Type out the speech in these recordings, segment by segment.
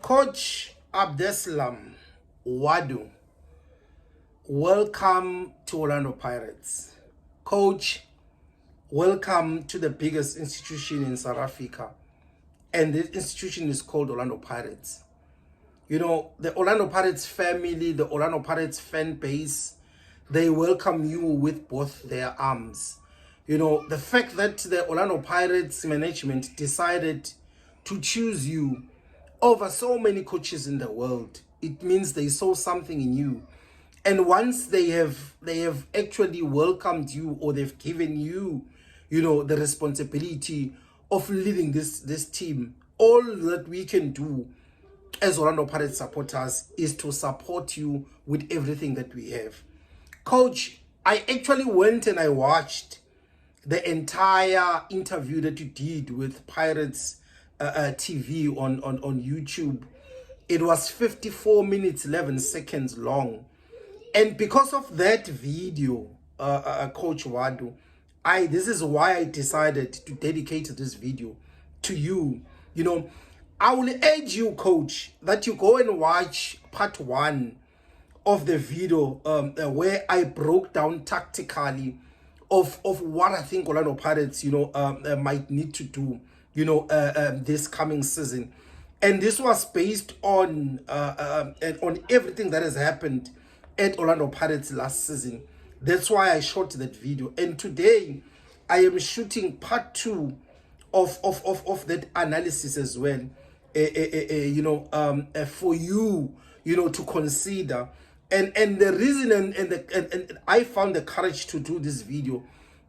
Coach Abdeslam Ouaddou, welcome to Orlando Pirates. Coach, welcome to the biggest institution in South Africa. And this institution is called Orlando Pirates. You know, the Orlando Pirates family, the Orlando Pirates fan base, they welcome you with both their arms. You know, the fact that the Orlando Pirates management decided to choose you over so many coaches in the world, it means they saw something in you. And once they have actually welcomed you, or they've given you, you know, the responsibility of leading this team, all that we can do as Orlando Pirates supporters is to support you with everything that we have. Coach, I actually went and I watched the entire interview that you did with Pirates TV on YouTube. It was 54 minutes 11 seconds long, and because of that video, Coach Ouaddou, this is why I decided to dedicate this video to you. You know, I will urge you, Coach, that you go and watch part 1 of the video where I broke down tactically of what I think Orlando Pirates, you know, might need to do, you know, this coming season. And this was based on everything that has happened at Orlando Pirates last season. That's why I shot that video. And today I am shooting part 2 of that analysis as well, you know, for you, you know, to consider. And the reason and I found the courage to do this video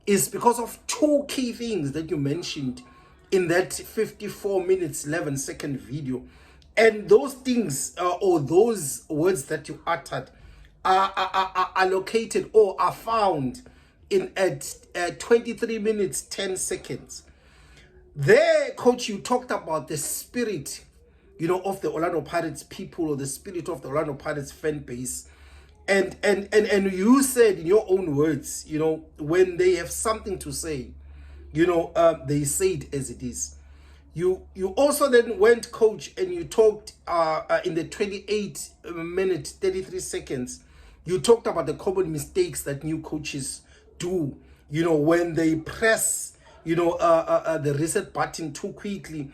is because of 2 key things that you mentioned in that 54 minutes 11 second video. And those things or those words that you uttered are located or are found in at 23 minutes 10 seconds. There, Coach, you talked about the spirit, you know, of the Orlando Pirates people, or the spirit of the Orlando Pirates fan base. And you said in your own words, you know, when they have something to say, you know, they say it as it is. You also then went, Coach, and you talked in the 28 minutes 33 seconds. You talked about the common mistakes that new coaches do, you know, when they press, you know, the reset button too quickly.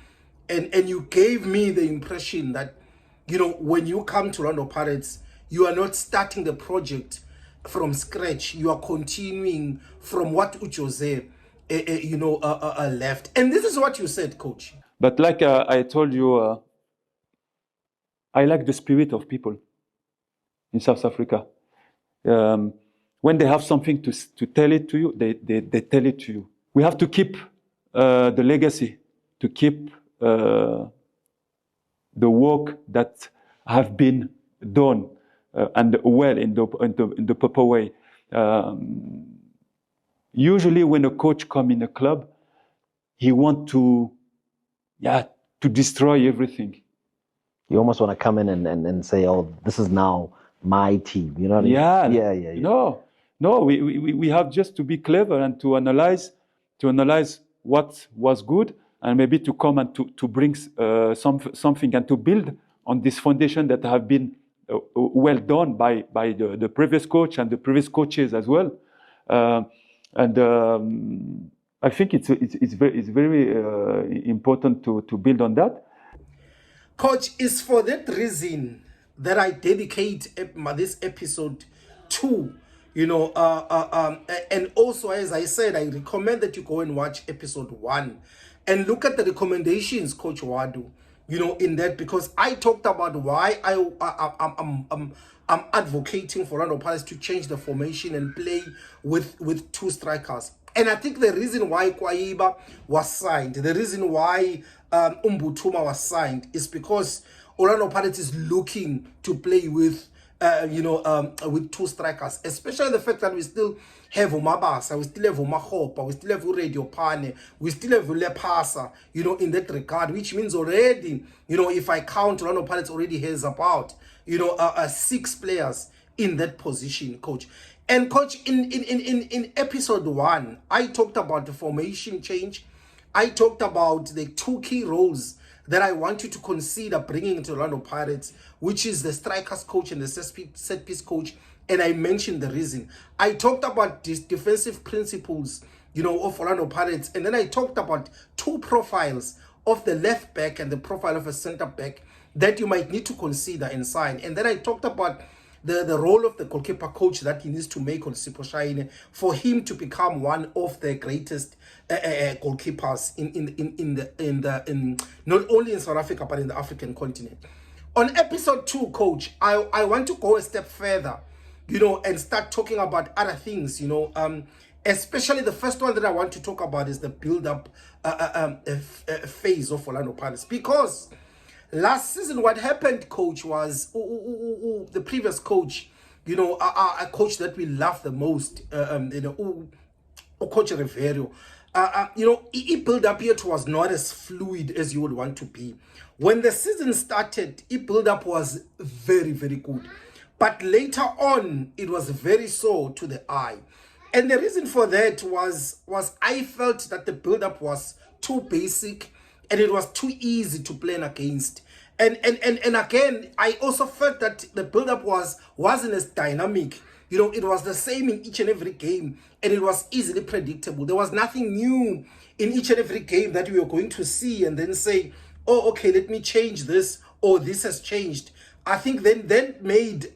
And you gave me the impression that, you know, when you come to Orlando Pirates, you are not starting the project from scratch. You are continuing from what Uchose, you know, left. And this is what you said, Coach. But like I told you, I like the spirit of people in South Africa. When they have something to tell it to you, they tell it to you. We have to keep the legacy, to keep the work that have been done and well in the proper way. Usually when a coach comes in a club, he wants to destroy everything. You almost want to come in and say, oh, this is now my team. You know what I mean? Yeah. No, we have just to be clever and to analyze what was good, and maybe to come and to bring something and to build on this foundation that have been well done by the previous coach and the previous coaches as well. I think it's very important to build on that. Coach, it's for that reason that I dedicate this episode to, you know, and also, as I said, I recommend that you go and watch episode 1 and look at the recommendations, Coach Ouaddou, you know, in that, because I talked about why I'm advocating for Orlando Pirates to change the formation and play with 2 strikers. And I think the reason why Kwaiba was signed, the reason why Mbutuma was signed, is because Orlando Pirates is looking to play with, with two strikers, especially the fact that we still have Umabasa, we still have Umahopa, we still have Radio Pane, we still have Lepasa, in that regard, which means already, if I count, Orlando Pirates already has about, 6 players in that position, coach. And coach, in episode 1, I talked about the formation change. I talked about the 2 key roles that I want you to consider bringing into Orlando Pirates, which is the strikers coach and the set piece coach. And I mentioned the reason. I talked about these defensive principles, of Orlando Pirates. And then I talked about 2 profiles of the left back and the profile of a center back that you might need to consider and sign. And then I talked about the role of the goalkeeper coach that he needs to make on Siposhine for him to become one of the greatest goalkeepers in not only in South Africa but in the African continent. On episode 2, coach, I want to go a step further, and start talking about other things, especially the first one that I want to talk about is the build-up phase of Orlando Pirates, because last season, what happened, coach, was the previous coach, a coach that we love the most, Coach Rivero. Build-up yet was not as fluid as you would want to be. When the season started, build-up was very, very good. But later on, it was very sore to the eye. And the reason for that was I felt that the build-up was too basic and it was too easy to plan against. And again, I also felt that the build-up wasn't as dynamic. It was the same in each and every game, and it was easily predictable. There was nothing new in each and every game that we were going to see and then say, oh, okay, let me change this, or this has changed. I think then made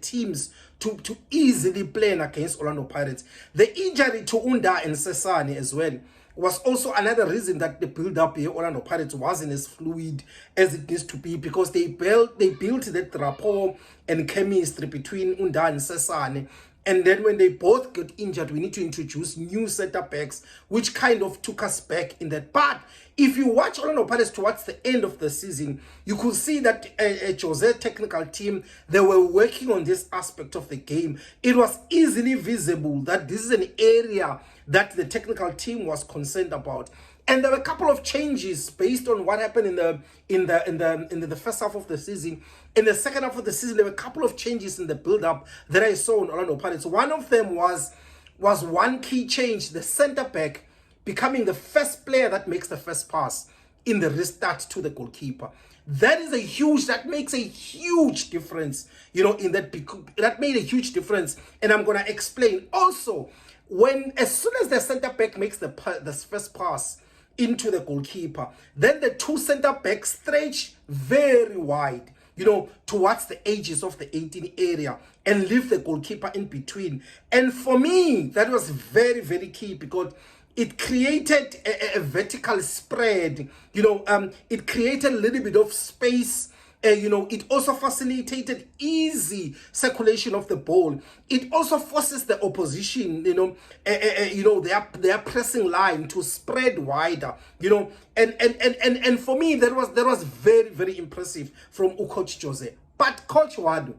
teams to easily plan against Orlando Pirates. The injury to Unda and Sesane as well was also another reason that the build-up here, Orlando Pirates, wasn't as fluid as it needs to be, because they built that rapport and chemistry between Unda and Sesane. And then when they both got injured, we need to introduce new center backs, which kind of took us back in that. But if you watch Orlando Pirates towards the end of the season, you could see that Jose technical team, they were working on this aspect of the game. It was easily visible that this is an area that the technical team was concerned about. And there were a couple of changes based on what happened in the first half of the season. In the second half of the season, there were a couple of changes in the build-up that I saw in Orlando Pirates. One of them was one key change, the center back becoming the first player that makes the first pass in the restart to the goalkeeper. That makes a huge difference, that made a huge difference. And I'm going to explain. Also, as soon as the center back makes the first pass into the goalkeeper, then the 2 center backs stretch very wide, towards the edges of the 18 area and leave the goalkeeper in between. And for me, that was very, very key, because it created a vertical spread, it created a little bit of space. It also facilitated easy circulation of the ball. It also forces the opposition, their pressing line to spread wider, and for me that was very, very impressive from Coach Jose. But Coach Ouaddou,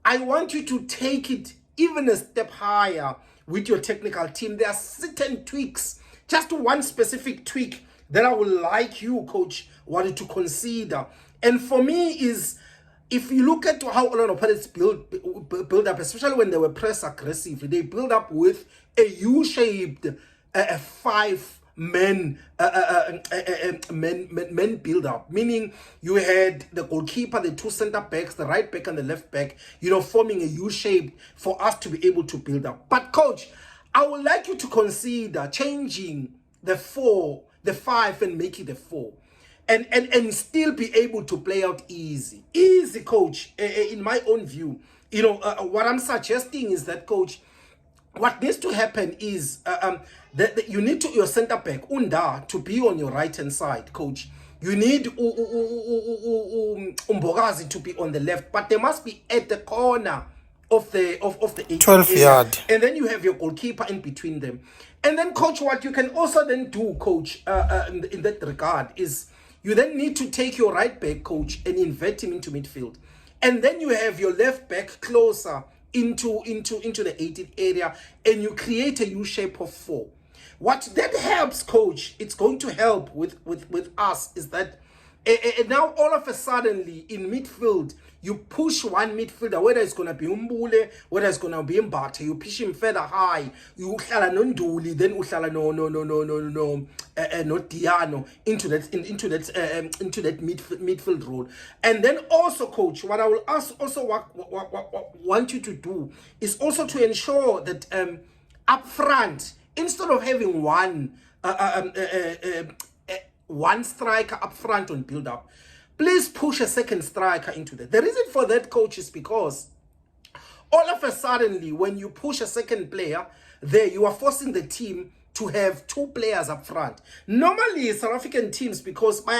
I want you to take it even a step higher with your technical team. There are certain tweaks, just one specific tweak that I would like you, Coach Ouaddou, to consider. And for me is, if you look at how Orlando Pirates build up, especially when they were press aggressive, they build up with a U-shaped 5-man men build up, meaning you had the goalkeeper, the 2 center backs, the right back and the left back, forming a U-shape for us to be able to build up. But coach, I would like you to consider changing the 5 and make it a 4. And still be able to play out easy, coach. In my own view, what I'm suggesting is that, coach, what needs to happen is that you need your center back Unda to be on your right hand side, coach. You need Umbogazi to be on the left, but they must be at the corner of the 12 yard, and then you have your goalkeeper in between them. And then, coach, what you can also then do, coach, in that regard is, You then need to take your right back, coach, and invert him into midfield. And then you have your left back closer into the 18th area, and you create a U shape of 4. What that helps, coach, it's going to help with us, is that now all of a suddenly in midfield, you push one midfielder, whether it's going to be Umbule, whether it's going to be Mbate, you push him further high, you uhlala no Nduli, then uhlala no Diano into that midfield role. And then also, coach, what I will also want you to do is also to ensure that up front, instead of having one striker up front on build up, please push a second striker into that. The reason for that, coach, is because all of a sudden, when you push a second player there, you are forcing the team to have 2 players up front. Normally, South African teams, because they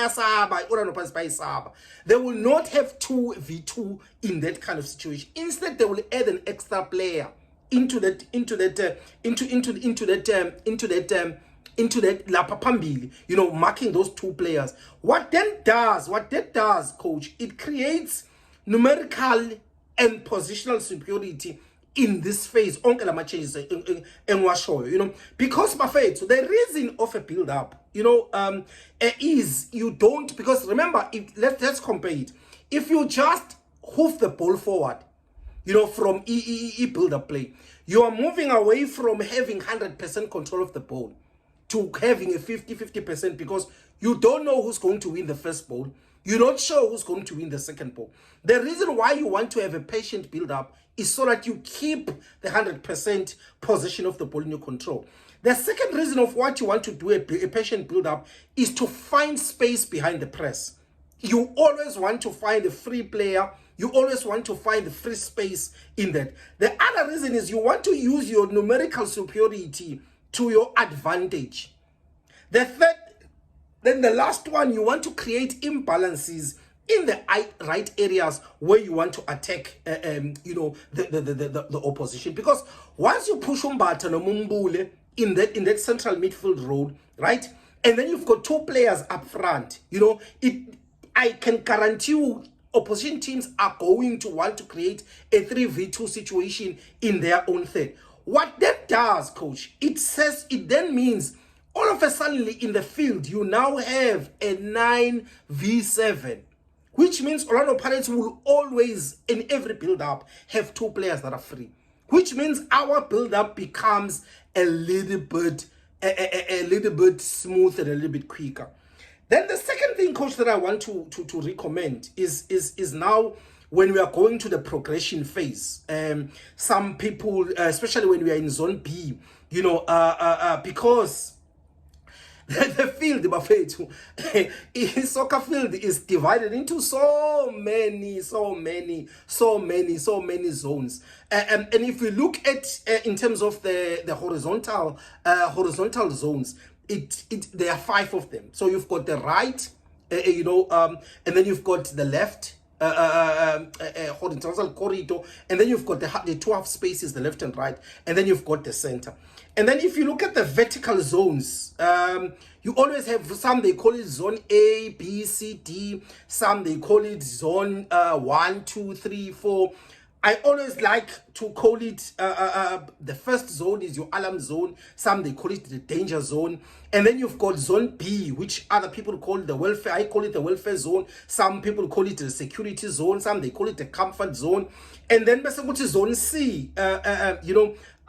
will not have 2v2 in that kind of situation. Instead, they will add an extra player into that lapapambili, marking those 2 players. What that does, coach, it creates numerical and positional superiority in this phase. Because Bafet, the reason of a build up, is you don't, because remember, let's compare it. If you just hoof the ball forward, from build up play, you are moving away from having 100% control of the ball to having a 50-50%, because you don't know who's going to win the first ball. You're not sure who's going to win the second ball. The reason why you want to have a patient build-up is so that you keep the 100% possession of the ball in your control. The second reason of what you want to do a patient build-up is to find space behind the press. You always want to find a free player. You always want to find the free space in that. The other reason is you want to use your numerical superiority to your advantage. The last one, you want to create imbalances in the right areas where you want to attack the opposition. Because once you push Umbata no Mumbule in that central midfield role, right, and then you've got 2 players up front, I can guarantee you opposition teams are going to want to create a 3v2 situation in their own third. What that does, coach, it then means all of a sudden in the field, you now have a 9v7, which means Orlando Pirates will always, in every build-up, have 2 players that are free, which means our build-up becomes a little bit smooth and a little bit quicker. Then the second thing, coach, that I want to recommend is now, when we are going to the progression phase, some people, especially when we are in zone B, because the field, soccer field is divided into so many zones. And if we look at in terms of the horizontal zones, there are 5 of them. So you've got the right, and then you've got the left, horizontal corridor, and then you've got the 2 half spaces, the left and right, and then you've got the center. And then if you look at the vertical zones, you always have some, they call it zone A, B, C, D. Some they call it zone 1, 2, 3, 4. I always like to call it, the first zone is your alarm zone. Some they call it the danger zone. And then you've got zone B, which other people call the welfare. I call it the welfare zone. Some people call it the security zone. Some they call it the comfort zone. And then which is zone C,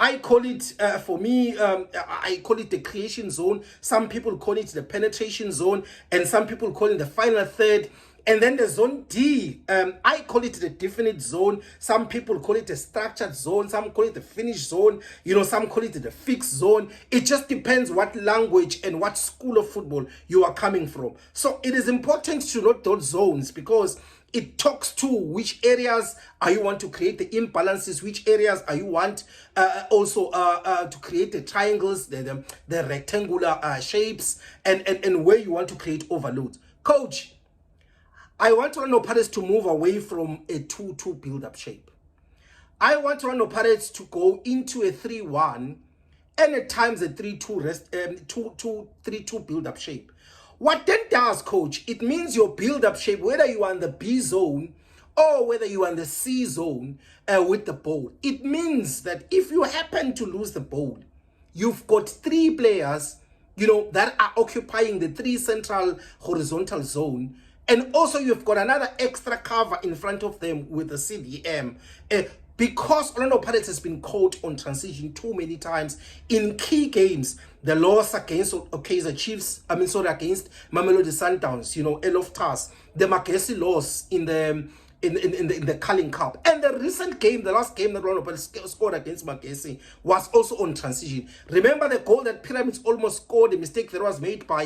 I call it, for me, I call it the creation zone. Some people call it the penetration zone. And some people call it the final third. And then the zone D, I call it the definite zone. Some people call it the structured zone. Some call it the finish zone. Some call it the fixed zone. It just depends what language and what school of football you are coming from. So it is important to note those zones, because it talks to which areas are you want to create the imbalances, which areas are you want also to create the triangles, the rectangular shapes, and where you want to create overloads. Coach, I want Orlando Pirates to move away from a 2-2 build-up shape. I want Orlando Pirates to go into a 3-1 and at times a 3-2 build-up shape. What that does, coach, it means your build-up shape, whether you are in the B zone or whether you are in the C zone with the ball, it means that if you happen to lose the ball, you've got 3 players, you know, that are occupying the 3 central horizontal zone. And also you've got another extra cover in front of them with the CDM. Because Orlando Pirates has been caught on transition too many times in key games. The loss against Kaizer Chiefs, against Mamelodi Sundowns, you know, Eloftas, the Magesi loss in the Carling Cup, and the recent game, the last game that Orlando Pirates scored against Magesi was also on transition. Remember the goal that Pyramids almost scored, the mistake that was made by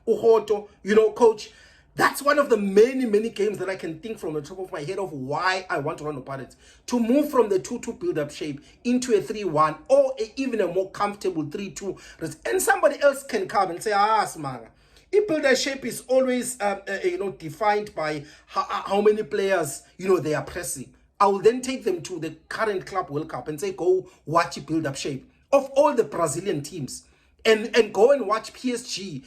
Uhoto, you know, coach. That's one of the many games that I can think from the top of my head of why I want Orlando Pirates to move from the 2-2 build-up shape into a 3-1 or even a more comfortable 3-2. And somebody else can come and say, Simanga, if build-up shape is always defined by how many players, you know, they are pressing. I will then take them to the current Club World Cup and say, go watch build-up shape of all the Brazilian teams. And go and watch PSG.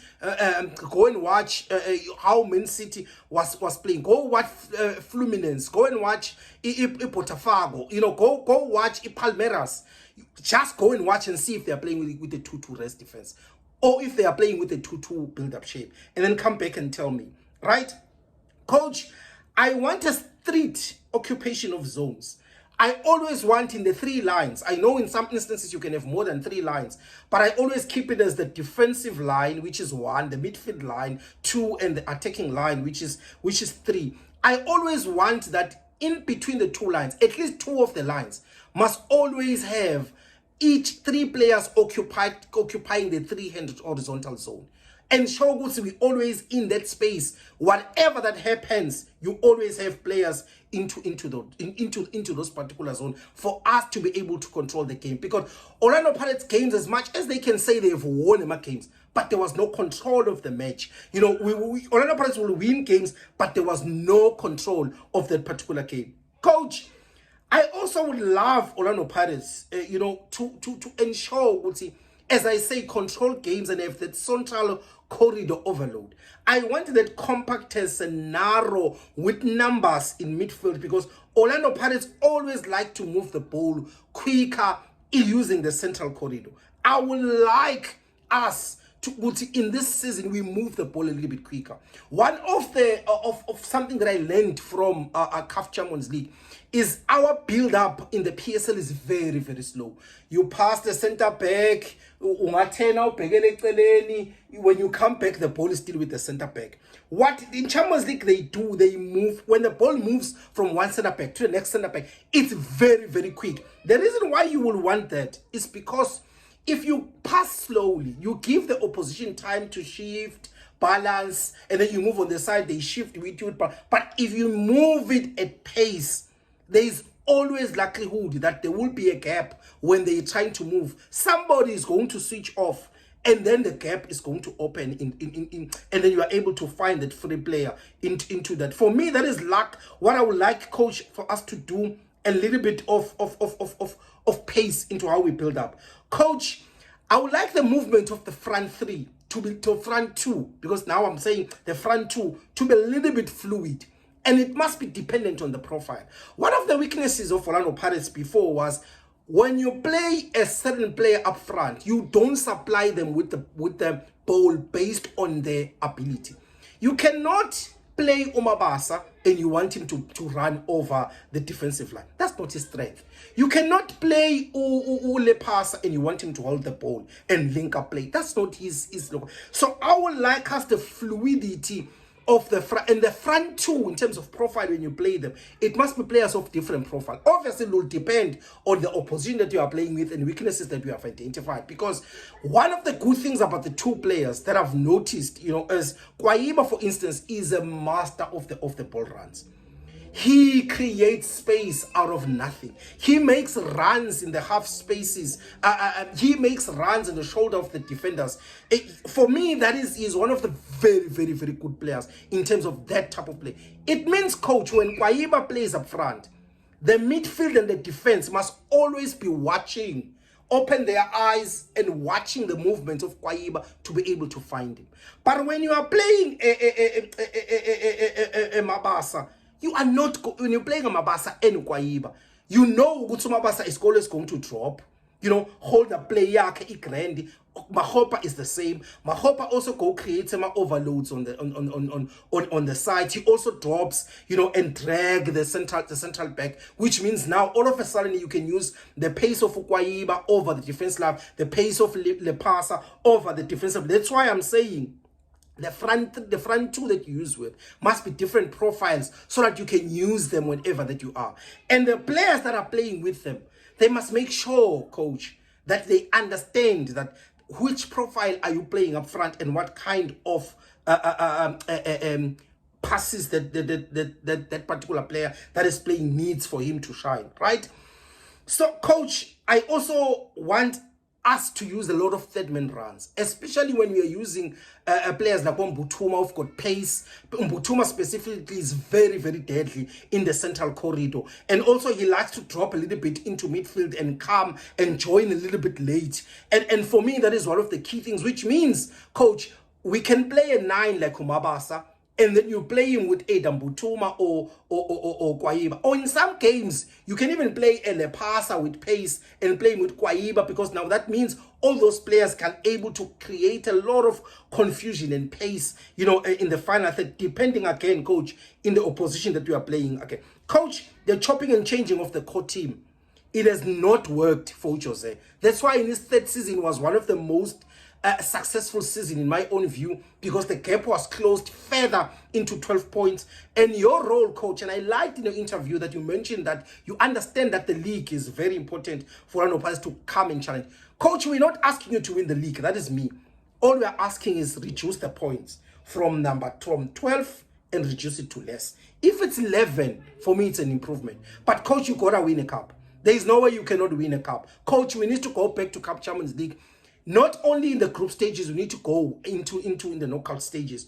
Go and watch how Man City was playing. Go watch Fluminense. Go and watch Botafogo. You know, go watch Palmeiras. Just go and watch and see if they are playing with the 2-2 rest defense, or if they are playing with the 2-2 build-up shape, and then come back and tell me, right, coach? I want a street occupation of zones. I always want in the 3 lines. I know in some instances you can have more than 3 lines, but I always keep it as the defensive line, which is 1, the midfield line 2, and the attacking line, which is 3. I always want that in between the 2 lines, at least 2 of the lines must always have each 3 players occupying the 300 horizontal zone. And Shoguts, we always in that space. Whatever that happens, you always have players into those particular zone for us to be able to control the game. Because Orlando Pirates games, as much as they can say they've won the games, but there was no control of the match. You know, Orlando Pirates will win games, but there was no control of that particular game. Coach, I also would love Orlando Pirates, to ensure, as I say, control games and have that central corridor overload. I want that compactness and narrow with numbers in midfield, because Orlando Pirates always like to move the ball quicker using the central corridor. I would like us to, in this season, we move the ball a little bit quicker. One of the of something that I learned from our CAF Champions League is our build-up in the PSL is very slow. You pass the center back, when you come back, the ball is still with the center back. What in Champions League they do, they move, when the ball moves from one center back to the next center back, it's very quick. The reason why you will want that is because if you pass slowly, you give the opposition time to shift, balance, and then you move on the side, they shift with you. But if you move it at pace, there is always likelihood that there will be a gap when they're trying to move. Somebody is going to switch off, and then the gap is going to open and then you are able to find that free player into that. For me, that is luck. What I would like, coach, for us to do a little bit of pace into how we build up. Coach, I would like the movement of the front 3 to be to front 2, because now I'm saying the front 2 to be a little bit fluid. And it must be dependent on the profile. One of the weaknesses of Orlando Pirates before was when you play a certain player up front, you don't supply them with the ball based on their ability. You cannot play Umabasa and you want him to run over the defensive line. That's not his strength. You cannot play Ulepasa and you want him to hold the ball and link up play. That's not his look. So I would like us the fluidity of the front, and the front 2 in terms of profile. When you play them, it must be players of different profile. Obviously, it will depend on the opposition that you are playing with and weaknesses that you have identified. Because one of the good things about the 2 players that I've noticed, as Kwaiba, for instance, is a master of the ball runs. He creates space out of nothing. He makes runs in the half spaces. He makes runs in the shoulder of the defenders. For me, that is one of the very good players in terms of that type of play. It means, coach, when Kwaiba plays up front, the midfield and the defense must always be watching open their eyes and watching the movement of Kwaiba to be able to find him. But when you are playing a Mabasa, you are not, when you're playing a Mabasa and Kwaiba, you know Mabasa is always going to drop. You know, hold the play yakhe igrand. Makhubu is the same. Makhubu also go create some overloads on the side. He also drops, you know, and drag the central back, which means now all of a sudden you can use the pace of Kwaiba over the defense line, the pace of Lepasa over the defensive. That's why I'm saying the front two that you use with must be different profiles so that you can use them whenever that you are. And the players that are playing with them, they must make sure, coach, that they understand that which profile are you playing up front and what kind of passes that particular player that is playing needs for him to shine, right? So, coach, I also want us to use a lot of third-man runs, especially when we are using players like Mbutuma who've got pace. Mbutuma specifically is very, very deadly in the central corridor. And also he likes to drop a little bit into midfield and come and join a little bit late. And for me, that is one of the key things, which means, coach, we can play a 9 like Umabasa, and then you play him with either Mbutuma or Kwaiba. Or in some games, you can even play a Lepasa with pace and play him with Kwaiba, because now that means all those players can able to create a lot of confusion and pace, you know, in the final third, depending again, coach, in the opposition that you are playing. Okay, coach, the chopping and changing of the core team, it has not worked for Jose. That's why in his third season was one of the most successful season in my own view, because the gap was closed further into 12 points. And your role, coach, and I liked in the interview that you mentioned that you understand that the league is very important for an opponent to come and challenge. Coach, we're not asking you to win the league. That is me. All we're asking is reduce the points from 12 and reduce it to less. If it's 11, for me, it's an improvement. But coach, you gotta win a cup. There is no way you cannot win a cup. Coach, we need to go back to Cup Champions League. Not only in the group stages, we need to go into in the knockout stages.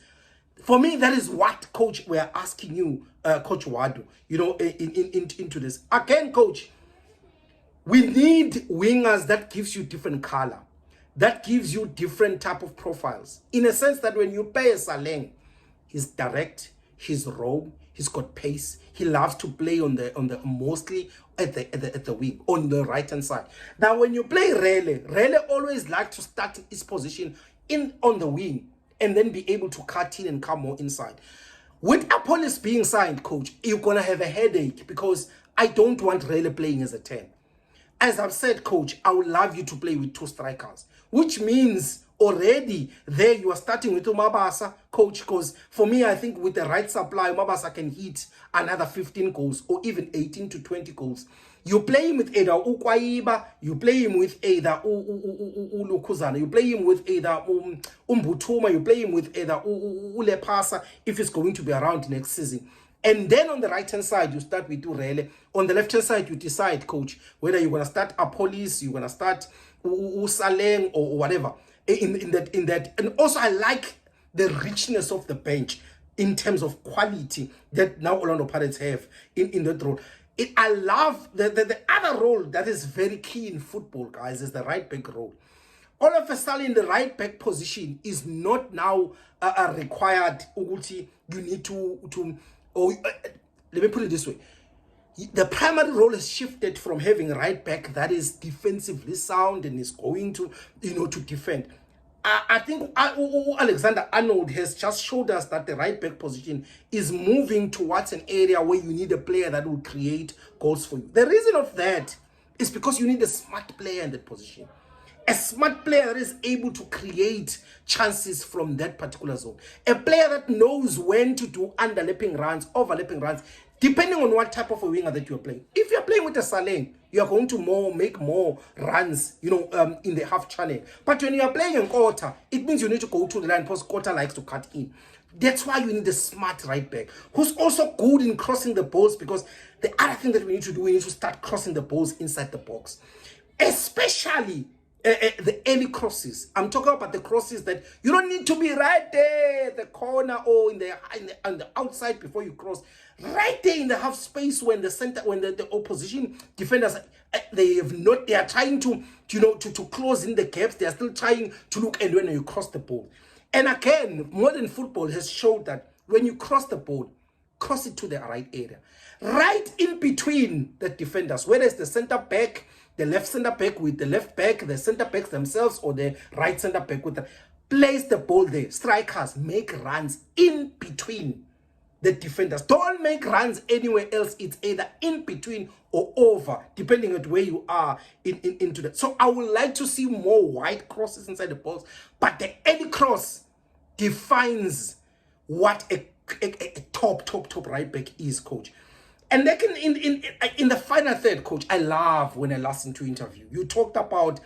For me, that is what, coach, we're asking you, Coach Ouaddou, you know, into this. Again, coach, we need wingers that gives you different color, that gives you different type of profiles. In a sense that when you play a Saleng, he's direct, he's raw, he's got pace. He loves to play on the mostly at the wing, on the right hand side. Now, when you play Rele always like to start his position on the wing and then be able to cut in and come more inside. With Apollos being signed, coach, you're gonna have a headache, because I don't want Rele playing as a 10. As I've said, coach, I would love you to play with 2 strikers, which means already there you are starting with Umabasa, coach, because for me, I think with the right supply, Umabasa can hit another 15 goals or even 18 to 20 goals. You play him with either Kwaiba, you play him with either Ulukuzana, you play him with either Mbutuma, you play him with either Ulepasa if it's going to be around next season. And then on the right-hand side, you start with Urele. On the left-hand side, you decide, coach, whether you're going to start Apollos, you're going to start Saleng or whatever. In that. And also, I like the richness of the bench in terms of quality that now Orlando Pirates have in that role. I love the other role that is very key in football, guys, is the right-back role. All of a sudden, the right-back position is not now required. You need to let me put it this way. The primary role has shifted from having a right back that is defensively sound and is going to, you know, to defend. I think Alexander Arnold has just showed us that the right back position is moving towards an area where you need a player that will create goals for you. The reason of that is because you need a smart player in that position. A smart player that is able to create chances from that particular zone. A player that knows when to do underlapping runs, overlapping runs, depending on what type of a winger that you're playing. If you're playing with a Saleng, you're going to make more runs, you know, in the half channel. But when you're playing in quarter, it means you need to go to the line because quarter likes to cut in. That's why you need a smart right back who's also good in crossing the balls, because the other thing that we need to do, we need to start crossing the balls inside the box. Especially the early crosses. I'm talking about the crosses that you don't need to be right there at the corner or on the outside before you cross. Right there in the half space when the center, when the opposition defenders, they are trying to close in the gaps. They are still trying to look, and when you cross the ball. And again, modern football has showed that when you cross the ball, cross it to the right area. Right in between the defenders, whether it's the center back, the left center back with the left back, the center backs themselves, or the right center back with place the ball there. Strikers make runs in between the defenders. Don't make runs anywhere else. It's either in between or over, depending on where you are into that. So I would like to see more wide crosses inside the box, but the early cross defines what a top right back is, coach. And like in the final third, coach, I love when I listened to interview. You talked about,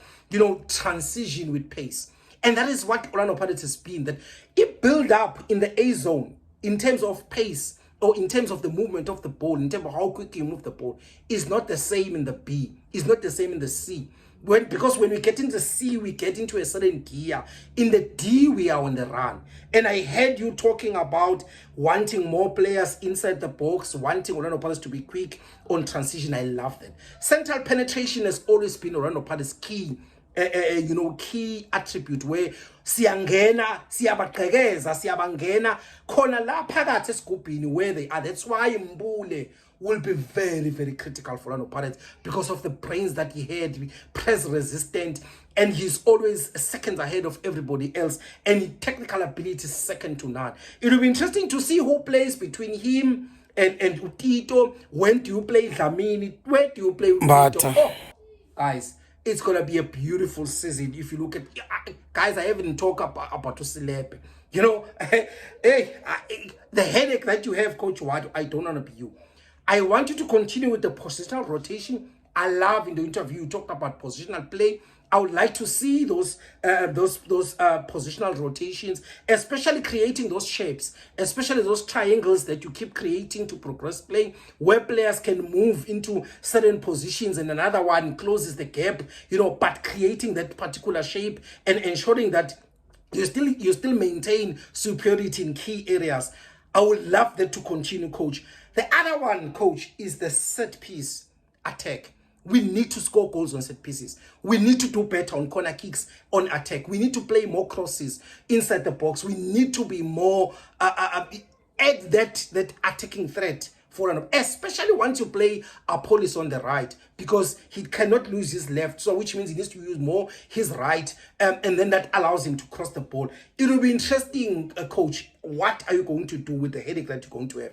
transition with pace. And that is what Orlando Pirates has been, that it build up in the A zone in terms of pace or in terms of the movement of the ball, in terms of how quickly you move the ball, is not the same in the B, is not the same in the C. Because when we get into C, we get into a certain gear. In the D, we are on the run. And I heard you talking about wanting more players inside the box, wanting Orlando Pirates to be quick on transition. I love that. Central penetration has always been Orlando Pirates' key, key attribute, where siyangena, siyabaqhekeza, siyabangena khona la phakathi esigubhini where they are. That's why Mbule will be very, very critical for Orlando Pirates because of the brains that he had, press resistant, and he's always seconds ahead of everybody else, and technical ability is second to none. It will be interesting to see who plays between him and Utito. When do you play Dlamini? Where do you play Utito? Oh, guys, it's gonna be a beautiful season. If you look at, guys, I haven't talked about Usilepe. The headache that you have, Coach Ouaddou, I don't want to be you. I want you to continue with the positional rotation. I love in the interview you talked about positional play. I would like to see those positional rotations, especially creating those shapes, especially those triangles that you keep creating to progress play, where players can move into certain positions and another one closes the gap, but creating that particular shape and ensuring that you still maintain superiority in key areas. I would love that to continue, coach. The other one, coach, is the set piece attack. We need to score goals on set pieces. We need to do better on corner kicks on attack. We need to play more crosses inside the box. We need to be more, add that attacking threat for an, especially once you play Apollos on the right, because he cannot lose his left, so which means he needs to use more his right, and then that allows him to cross the ball. It will be interesting, coach. What are you going to do with the headache that you're going to have?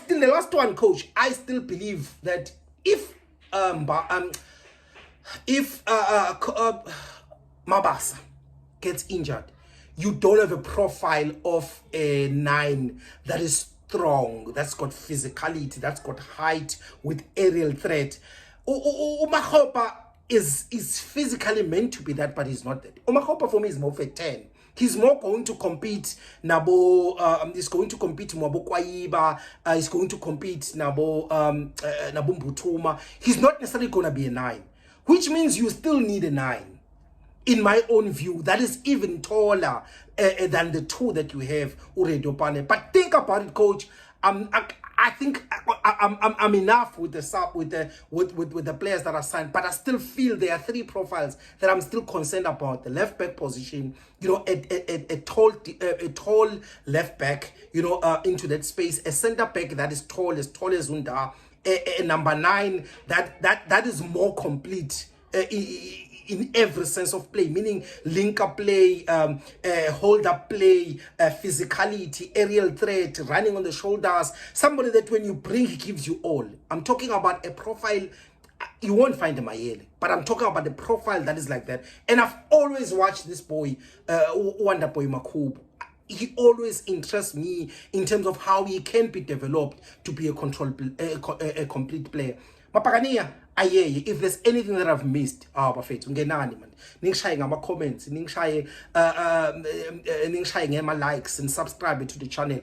The last one, coach, I still believe that if Mabasa gets injured, you don't have a profile of a 9 that is strong, that's got physicality, that's got height with aerial threat. Makhubu is physically meant to be that, but he's not that. Makhubu for me is more of a 10. He's more going to compete nabo. He's going to compete Mwabo Kwaiba. He's going to compete nabo Mbutuma. He's not necessarily going to be a 9, which means you still need a 9. In my own view, that is even taller than the 2 that you have already. But think about it, coach. I think I'm enough with the sub with the players that are signed, but I still feel there are 3 profiles that I'm still concerned about. The left back position, a tall left back, into that space, a center back that is tall as Unda, a number 9 that is more complete in every sense of play, meaning link-up play, hold-up play, physicality, aerial threat, running on the shoulders, somebody that when you bring, he gives you all. I'm talking about a profile, you won't find a Mayele, but I'm talking about a profile that is like that. And I've always watched this boy, Wonder Boy Makhubu. He always interests me in terms of how he can be developed to be a complete player. Mapakania, if there's anything that I've missed, bafethu ngenani man. Ningishaye ngama comments, ningishaye ngama likes and subscribe to the channel.